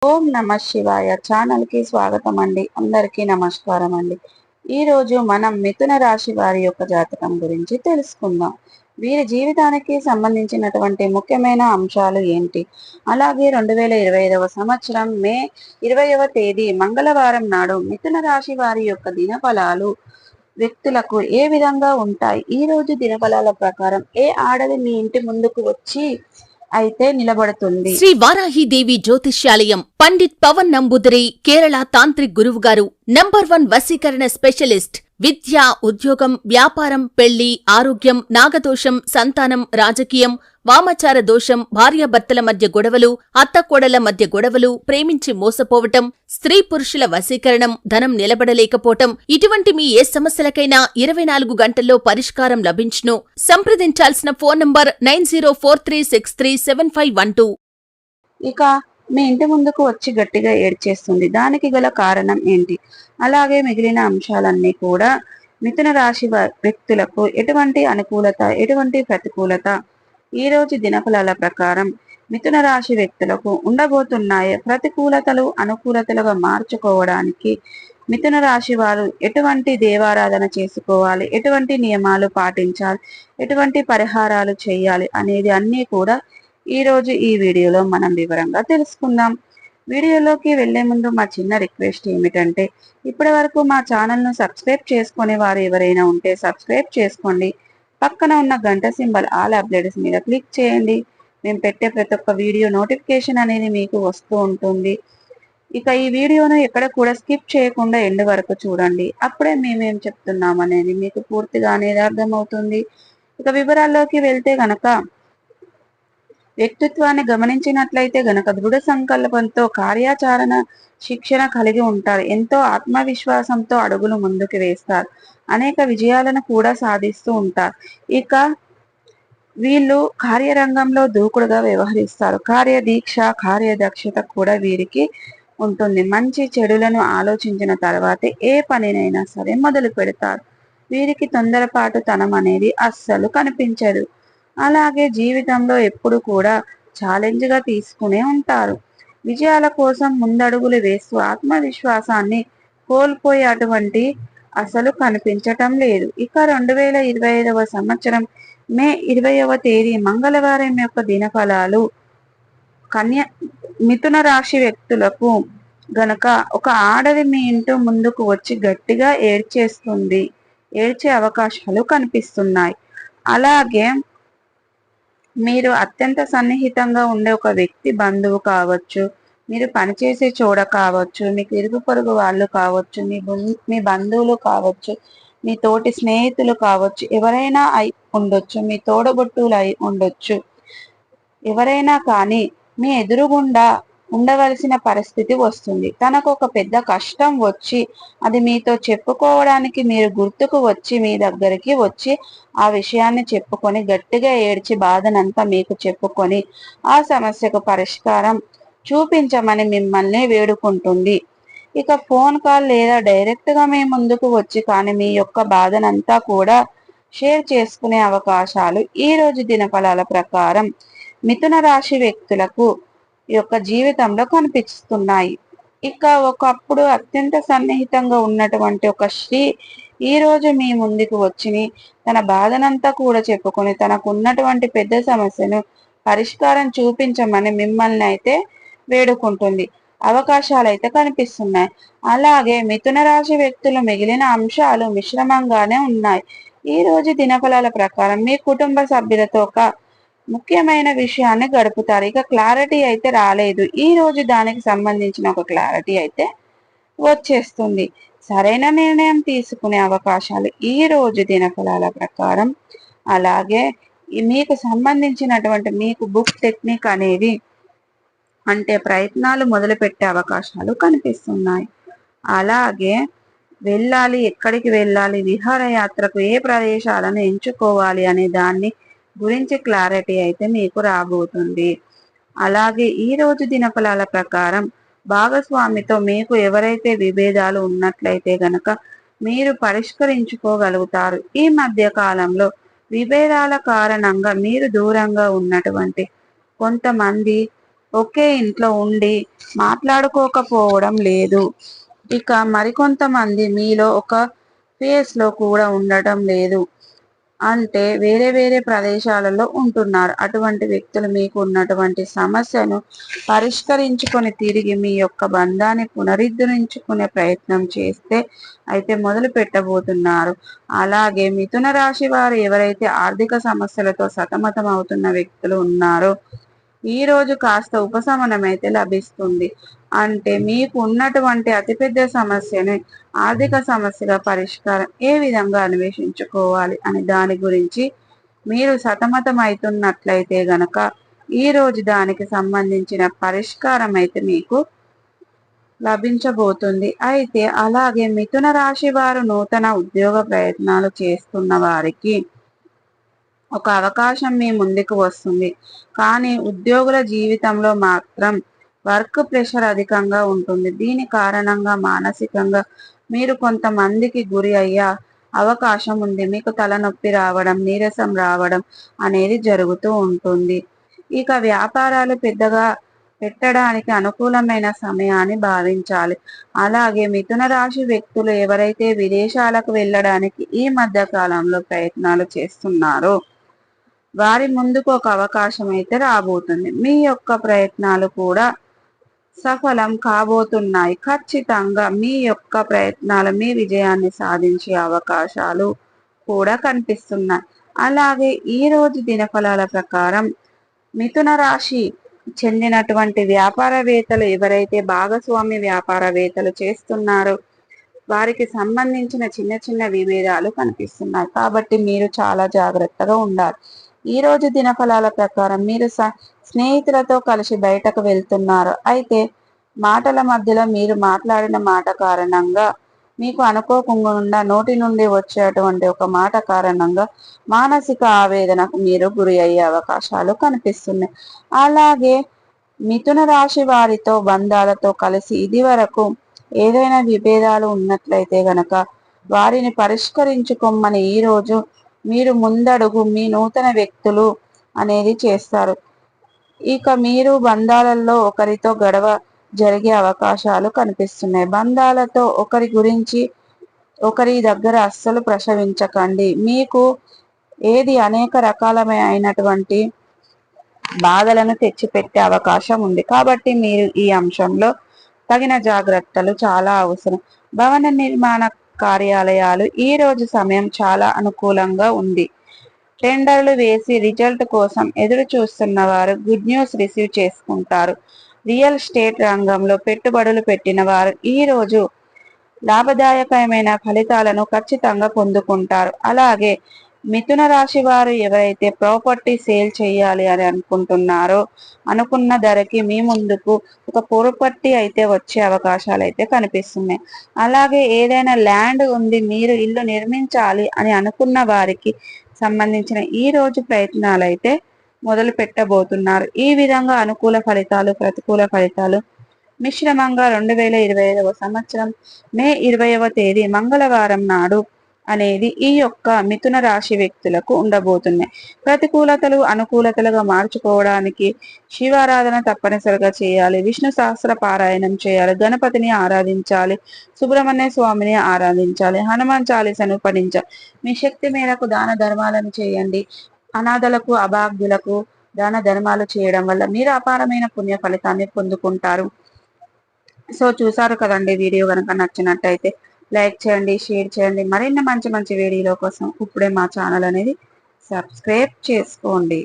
ఓం నమ శివాయ ఛానల్ కి స్వాగతం అండి. అందరికీ నమస్కారం అండి. ఈ రోజు మనం మిథున రాశి వారి యొక్క జాతకం గురించి తెలుసుకుందాం. వీరి జీవితానికి సంబంధించినటువంటి ముఖ్యమైన అంశాలు ఏంటి, అలాగే 2025 సంవత్సరం మే 20వ తేదీ మంగళవారం నాడు మిథున రాశి వారి యొక్క దినఫలాలు వ్యక్తులకు ఏ విధంగా ఉంటాయి. ఈ రోజు దినఫలాల ప్రకారం ఏ ఆడది మీ ఇంటి ముందుకు వచ్చి అయితే నిలబడుతుంది. శ్రీ వారాహిదేవి జ్యోతిష్యాలయం పండిత్ పవన్ నంబూదరి కేరళ తాంత్రిక్ గురువు గారు నంబర్ 1 వశీకరణ స్పెషలిస్ట్. విద్య, ఉద్యోగం, వ్యాపారం, పెళ్లి, ఆరోగ్యం, నాగదోషం, సంతానం, రాజకీయం, వామాచార దోషం, భార్యాభర్తల మధ్య గొడవలు, అత్తకోడళ్ల మధ్య గొడవలు, ప్రేమించి మోసపోవటం, స్త్రీ పురుషుల వశీకరణం, ధనం నిలబడలేకపోవటం, ఇటువంటి మీ ఏ సమస్యలకైనా 24 గంటల్లో పరిష్కారం లభించును. సంప్రదించాల్సిన ఫోన్ నంబర్ 9043637512. ఇక మీ ఇంటి ముందుకు వచ్చి గట్టిగా ఏడ్చేస్తుంది. దానికి గల కారణం ఏంటి, అలాగే మిగిలిన అంశాలన్నీ కూడా మిథున రాశి వ్యక్తులకు ఎటువంటి అనుకూలత, ఎటువంటి ప్రతికూలత ఈ రోజు దినఫలాల ప్రకారం మిథున రాశి వ్యక్తులకు ఉండబోతున్నాయి. ప్రతికూలతలు అనుకూలతలుగా మార్చుకోవడానికి మిథున రాశి వారు ఎటువంటి దేవారాధన చేసుకోవాలి, ఎటువంటి నియమాలు పాటించాలి, ఎటువంటి పరిహారాలు చేయాలి అనేది అన్నీ కూడా ఈ రోజు ఈ వీడియోలో మనం వివరంగా తెలుసుకుందాం. వీడియోలోకి వెళ్లే ముందు మా చిన్న రిక్వెస్ట్ ఏమిటంటే, ఇప్పటి వరకు మా ఛానల్ను సబ్స్క్రైబ్ చేసుకునే వారు ఎవరైనా ఉంటే సబ్స్క్రైబ్ చేసుకోండి. పక్కన ఉన్న గంట సింబల్ ఆల్ అప్డేట్స్ మీద క్లిక్ చేయండి. మేము పెట్టే ప్రతి ఒక్క వీడియో నోటిఫికేషన్ అనేది మీకు వస్తూ ఉంటుంది. ఇక ఈ వీడియోను ఎక్కడ కూడా స్కిప్ చేయకుండా ఎండ్ వరకు చూడండి. అప్పుడే మేమేం చెప్తున్నాం అనేది మీకు పూర్తిగా అనేది అర్థమవుతుంది. ఇక వివరాల్లోకి వెళ్తే గనక, వ్యక్తిత్వాన్ని గమనించినట్లయితే గనక దృఢ సంకల్పంతో కార్యాచరణ శిక్షణ కలిగి ఉంటారు. ఎంతో ఆత్మవిశ్వాసంతో అడుగులు ముందుకు వేస్తారు. అనేక విజయాలను కూడా సాధిస్తూ ఉంటారు. ఇక వీళ్ళు కార్యరంగంలో దూకుడుగా వ్యవహరిస్తారు. కార్యదీక్ష, కార్యదక్షత కూడా వీరికి ఉంటుంది. మంచి చెడులను ఆలోచించిన తర్వాతే ఏ పనినైనా సరే మొదలు పెడతారు. వీరికి తొందరపాటు తనం అనేది అస్సలు కనిపించదు. అలాగే జీవితంలో ఎప్పుడు కూడా ఛాలెంజ్గా తీసుకునే ఉంటారు. విజయాల కోసం ముందడుగులు వేస్తూ ఆత్మవిశ్వాసాన్ని కోల్పోయే అటువంటి అసలు కనిపించటం లేదు. ఇక 2025 సంవత్సరం మే 20వ తేదీ మంగళవారం యొక్క దినఫలాలు మిథున రాశి వ్యక్తులకు గనక, ఒక ఆడది మీ ఇంటి ముందుకు వచ్చి గట్టిగా ఏడ్చే అవకాశాలు కనిపిస్తున్నాయి. అలాగే మీరు అత్యంత సన్నిహితంగా ఉండే ఒక వ్యక్తి, బంధువు కావచ్చు, మీరు పనిచేసే చోట కావచ్చు, మీకు ఇరుగు పొరుగు వాళ్ళు కావచ్చు, మీ బంధువులు కావచ్చు, మీ తోటి స్నేహితులు కావచ్చు, ఎవరైనా అయి ఉండొచ్చు, మీ తోడబుట్టువులు అయి ఉండొచ్చు. ఎవరైనా కానీ మీ ఎదురుగుండా ఉండవలసిన పరిస్థితి వస్తుంది. తనకు ఒక పెద్ద కష్టం వచ్చి అది మీతో చెప్పుకోవడానికి మీరు గుర్తుకు వచ్చి మీ దగ్గరికి వచ్చి ఆ విషయాన్ని చెప్పుకొని గట్టిగా ఏడ్చి బాధనంతా మీకు చెప్పుకొని ఆ సమస్యకు పరిష్కారం చూపించమని మిమ్మల్ని వేడుకుంటుంది. ఇక ఫోన్ కాల్ లేదా డైరెక్ట్గా మీ ముందుకు వచ్చి కానీ మీ యొక్క బాధనంతా కూడా షేర్ చేసుకునే అవకాశాలు ఈ రోజు దినఫలాల ప్రకారం మిథున రాశి వ్యక్తులకు యొక్క జీవితంలో కనిపిస్తున్నాయి. ఇక ఒకప్పుడు అత్యంత సన్నిహితంగా ఉన్నటువంటి ఒక స్త్రీ ఈ రోజు మీ ముందుకు వచ్చి తన బాధనంతా కూడా చెప్పుకొని తనకు ఉన్నటువంటి పెద్ద సమస్యను పరిష్కారం చూపించమని మిమ్మల్ని అయితే వేడుకుంటుంది. అవకాశాలు అయితే కనిపిస్తున్నాయి. అలాగే మిథున రాశి వ్యక్తులు మిగిలిన అంశాలు మిశ్రమంగానే ఉన్నాయి. ఈ రోజు దినఫలాల ప్రకారం మీ కుటుంబ సభ్యులతో ఒక ముఖ్యమైన విషయాన్ని గడుపుతారు. ఇక క్లారిటీ అయితే రాలేదు. ఈ రోజు దానికి సంబంధించిన ఒక క్లారిటీ అయితే వచ్చేస్తుంది. సరైన నిర్ణయం తీసుకునే అవకాశాలు ఈ రోజు దినఫలాల ప్రకారం. అలాగే మీకు సంబంధించినటువంటి మీకు బుక్ టెక్నిక్ అనేది అంటే ప్రయత్నాలు మొదలు పెట్టే అవకాశాలు కనిపిస్తున్నాయి. అలాగే వెళ్ళాలి, ఎక్కడికి వెళ్ళాలి, విహారయాత్రకు ఏ ప్రదేశాలను ఎంచుకోవాలి అనే దాన్ని గురించి క్లారిటీ అయితే మీకు రాబోతుంది. అలాగే ఈ రోజు దినఫలాల ప్రకారం భాగస్వామితో మీకు ఎవరైతే విభేదాలు ఉన్నట్లయితే గనక మీరు పరిష్కరించుకోగలుగుతారు. ఈ మధ్య కాలంలో విభేదాల కారణంగా మీరు దూరంగా ఉన్నటువంటి కొంతమంది ఒకే ఇంట్లో ఉండి మాట్లాడుకోకపోవడం లేదు. ఇక మరికొంతమంది మీలో ఒక ఫేస్ లో కూడా ఉండటం లేదు, అంటే వేరే వేరే ప్రదేశాలలో ఉంటున్నారు. అటువంటి వ్యక్తులు మీకు ఉన్నటువంటి సమస్యను పరిష్కరించుకొని తిరిగి మీ యొక్క బంధాన్ని పునరుద్ధరించుకునే ప్రయత్నం చేస్తే అయితే మొదలు పెట్టబోతున్నారు. అలాగే మిథున రాశి వారు ఎవరైతే ఆర్థిక సమస్యలతో సతమతం అవుతున్న వ్యక్తులు ఉన్నారో ఈ రోజు కాస్త ఉపశమనం అయితే లభిస్తుంది. అంటే మీకు ఉన్నటువంటి అతిపెద్ద సమస్యని ఆర్థిక సమస్యగా పరిష్కారం ఏ విధంగా అన్వేషించుకోవాలి అని దాని గురించి మీరు సతమతం అవుతున్నట్లయితే గనక ఈ రోజు దానికి సంబంధించిన పరిష్కారం అయితే మీకు లభించబోతుంది. అయితే అలాగే మిథున రాశి వారు నూతన ఉద్యోగ ప్రయత్నాలు చేస్తున్న వారికి ఒక అవకాశం మీ ముందుకు వస్తుంది. కానీ ఉద్యోగుల జీవితంలో మాత్రం వర్క్ ప్రెషర్ అధికంగా ఉంటుంది. దీని కారణంగా మానసికంగా మీరు కొంతమందికి గురి అయ్యే అవకాశం ఉంది. మీకు తలనొప్పి రావడం, నీరసం రావడం అనేది జరుగుతూ ఉంటుంది. ఇక వ్యాపారాలు పెద్దగా పెట్టడానికి అనుకూలమైన సమయాన్ని భావించాలి. అలాగే మిథున రాశి వ్యక్తులు ఎవరైతే విదేశాలకు వెళ్ళడానికి ఈ మధ్య కాలంలో ప్రయత్నాలు చేస్తున్నారో వారి ముందుకు ఒక అవకాశం అయితే రాబోతుంది. మీ యొక్క ప్రయత్నాలు కూడా సఫలం కాబోతున్నాయి. ఖచ్చితంగా మీ యొక్క ప్రయత్నాలు మీ విజయాన్ని సాధించే అవకాశాలు కూడా కనిపిస్తున్నాయి. అలాగే ఈ రోజు దినఫలాల ప్రకారం మిథున రాశి చెందినటువంటి వ్యాపారవేత్తలు ఎవరైతే భాగస్వామి వ్యాపారవేత్తలు చేస్తున్నారో వారికి సంబంధించిన చిన్న చిన్న విభేదాలు కనిపిస్తున్నాయి. కాబట్టి మీరు చాలా జాగ్రత్తగా ఉండాలి. ఈ రోజు దినఫలాల ప్రకారం మీరు స్నేహితులతో కలిసి బయటకు వెళ్తున్నారు. అయితే మాటల మధ్యలో మీరు మాట్లాడిన మాట కారణంగా మీకు అనుకోకుండా నోటి నుండి వచ్చేటువంటి ఒక మాట కారణంగా మానసిక ఆవేదనకు మీరు గురి అయ్యే అవకాశాలు కనిపిస్తున్నాయి. అలాగే మిథున రాశి వారితో బంధాలతో కలిసి ఇది వరకు ఏదైనా విభేదాలు ఉన్నట్లయితే గనక వారిని పరిష్కరించుకోమని ఈ రోజు మీరు ముందడుగు మీ నూతన వ్యక్తులు అనేది చేస్తారు. ఇక మీరు బంధాలలో ఒకరితో గొడవ జరిగే అవకాశాలు కనిపిస్తున్నాయి. బంధాలతో ఒకరి గురించి ఒకరి దగ్గర అస్సలు ప్రసవించకండి. మీకు ఏది అనేక రకాలమైనటువంటి బాధలను తెచ్చిపెట్టే అవకాశం ఉంది. కాబట్టి మీరు ఈ అంశంలో తగిన జాగ్రత్తలు చాలా అవసరం. భవన నిర్మాణ కార్యాలయాలు ఈ రోజు సమయం చాలా అనుకూలంగా ఉంది. టెండర్లు వేసి రిజల్ట్ కోసం ఎదురు చూస్తున్న వారు గుడ్ న్యూస్ రిసీవ్ చేసుకుంటారు. రియల్ ఎస్టేట్ రంగంలో పెట్టుబడులు పెట్టిన వారు ఈ రోజు లాభదాయకమైన ఫలితాలను ఖచ్చితంగా పొందుకుంటారు. అలాగే మిథున రాశి వారు ఎవరైతే ప్రాపర్టీ సేల్ చేయాలి అని అనుకుంటున్నారో అనుకున్న ధరకి మీ ముందుకు ఒక ప్రాపర్టీ అయితే వచ్చే అవకాశాలు అయితే కనిపిస్తున్నాయి. అలాగే ఏదైనా ల్యాండ్ ఉంది, మీరు ఇల్లు నిర్మించాలి అని అనుకున్న వారికి సంబంధించిన ఈ రోజు ప్రయత్నాలు అయితే మొదలు పెట్టబోతున్నారు. ఈ విధంగా అనుకూల ఫలితాలు, ప్రతికూల ఫలితాలు మిశ్రమంగా 2025వ సంవత్సరం మే 20వ తేదీ మంగళవారం నాడు అనేది ఈ యొక్క మిథున రాశి వ్యక్తులకు ఉండబోతున్నాయి. ప్రతికూలతలు అనుకూలతలుగా మార్చుకోవడానికి శివారాధన తప్పనిసరిగా చేయాలి. విష్ణు సహస్ర పారాయణం చేయాలి. గణపతిని ఆరాధించాలి. సుబ్రహ్మణ్య స్వామిని ఆరాధించాలి. హనుమాన్ చాలీసను పఠించాలి. మీ శక్తి మేరకు దాన ధర్మాలను చేయండి. అనాథలకు, అభాగ్యులకు దాన ధర్మాలు చేయడం వల్ల మీరు అపారమైన పుణ్య ఫలితాన్ని పొందుకుంటారు. సో చూసారు కదండి, వీడియో కనుక నచ్చినట్టయితే లైక్ చేయండి, షేర్ చేయండి. మరిన్ని మంచి మంచి వీడియోల కోసం ఇప్పుడే మా ఛానల్ అనేది సబ్స్క్రైబ్ చేసుకోండి.